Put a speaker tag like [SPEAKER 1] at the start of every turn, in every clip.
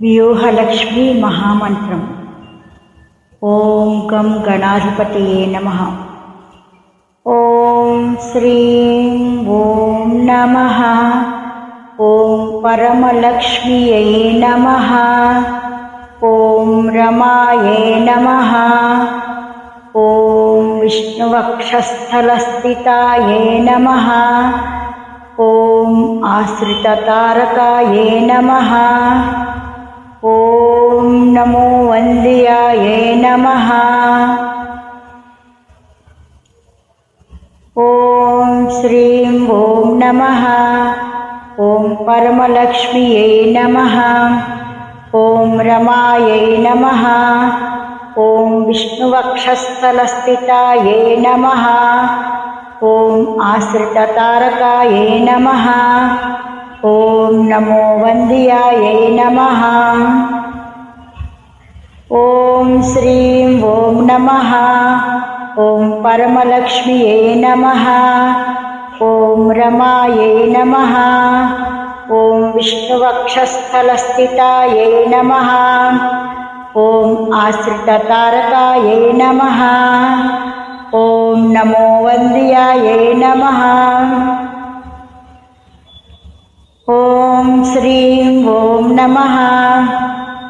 [SPEAKER 1] వ్యూహలక్ష్మీ మహామంత్రం. ఓం గం గణాధిపతయే నమః. ఓం శ్రీం ఓం నమః. ఓం పరమలక్ష్మ్యై నమః. ఓం రమాయే నమః. ఓం విష్ణువక్షస్థలస్థితాయే నమః. ఓం ఆశ్రితతారకాయే నమః. ఓం నమో వంద్యాయే నమః. ఓం శ్రీం ఓం నమః. ఓం పరమలక్ష్మ్యై నమః. ఓం రమాయై నమః. ఓం విష్ణువక్షస్థలస్థితాయే నమః. ఓం ఆశ్రితతారకాయే నమః. ఓం నమో వంద్యాయై నమః. ఓం శ్రీం ఓం నమః. ఓం పరమలక్ష్మ్యై నమః. ఓం రమాయై నమః. ఓం విష్ణువక్షస్థలస్థితాయై నమః. ఓం ఆశ్రితతారకాయై నమః. ఓం నమో వంద్యాయై నమః. ఓం శ్రీం ఓం నమః.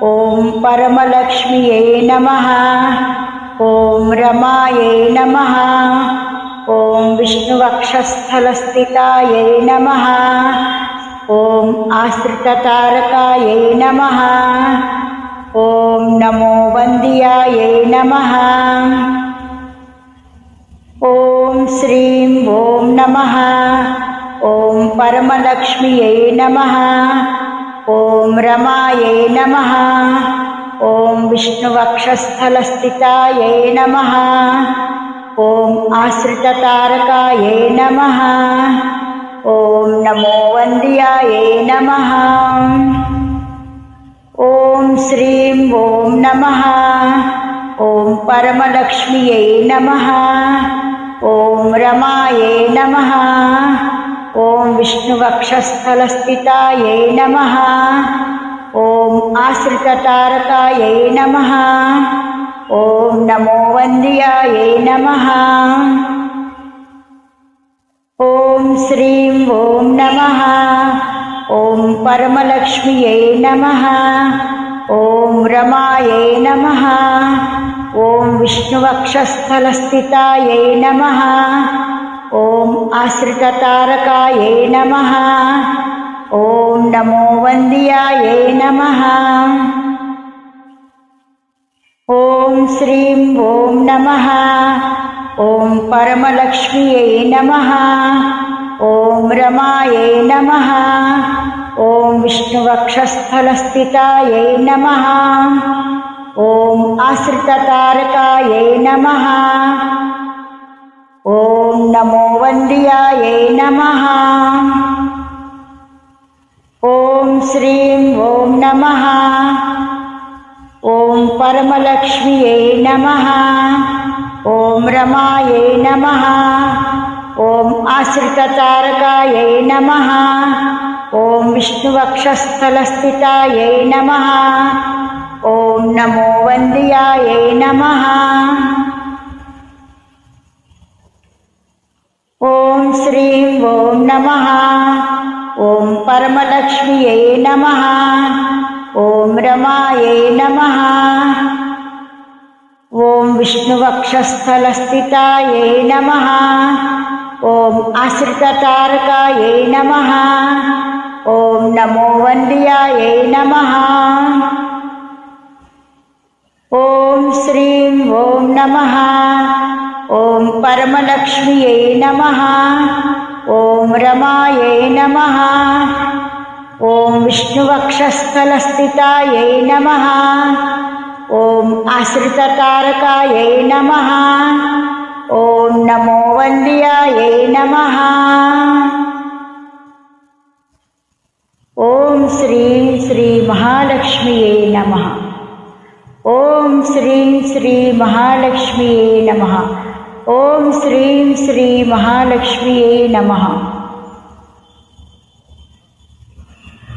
[SPEAKER 1] ఓం పరమలక్ష్మ్యై నమః. ఓం రమాయై నమః. ఓం విష్ణువక్షస్థలస్థితాయై నమః. ఓం ఆశ్రితతారకాయై నమః. ఓం నమో వంద్యాయై నమః. ఓం శ్రీం ఓం నమః. ఓం పరమలక్ష్మ్యై నమః. ఓం రమాయై నమః. ఓం విష్ణువక్షస్థలస్థితాయై నమః. ఓం ఆశ్రితతారకాయై నమః. ఓం నమో వంద్యాయై నమః. ఓం శ్రీం ఓం నమః. ఓం పరమలక్ష్మ్యై నమః. ఓం రమాయై నమః. ఓం విష్ణువక్షస్థలస్థితాయై నమః. ఓం ఆశ్రితతారకాయై నమః. ఓం నమో వంద్యాయై నమః. ఓం శ్రీం ఓం నమః. ఓం పరమలక్ష్మ్యై నమః. ఓం రమాయై నమః. ఓం విష్ణువక్షస్థలస్థితాయై నమః. ఓం ఆశ్రితతారకాయై నమః. ఓం నమో వంద్యాయై నమః. ఓం శ్రీం ఓం నమః. ఓం పరమలక్ష్మ్యై నమః. ఓం రమాయై నమః. ఓం విష్ణువక్షస్థలస్థితాయై నమః. ఓం ఆశ్రితతారకాయై నమః. ఓం నమో వంద్యాయై నమః. ఓం శ్రీం ఓం నమః. ఓం పరమలక్ష్మ్యై నమః. ఓం రమాయై నమః. ఓం ఆశ్రితతారకాయై నమః. ఓం విష్ణువక్షస్థలస్థితాయై నమః. ఓం నమో వంద్యాయై నమః. ఓం శ్రీం ఓం నమః. ఓం పరమలక్ష్మ్యై నమః. ఓం రమాయై నమః. ఓం విష్ణువక్షస్థలస్థితాయై నమః. ఓం ఆశ్రితతారకాయై నమః. ఓం నమో వంద్యాయై నమః. ఓం శ్రీం ఓం నమః. ఓం పరమలక్ష్మ్యై నమః. ఓం రమాయై నమః. ఓం విష్ణువక్షస్థలస్థితాయై నమః. ఓం ఆశ్రితతారకాయై నమః. ఓం నమో వంద్యాయై నమః. ఓం శ్రీం శ్రీ మహాలక్ష్మ్యై నమః. ఓం శ్రీం శ్రీ మహాలక్ష్మ్యై నమః. ఓం శ్రీం శ్రీ మహాలక్ష్మ్యై నమః.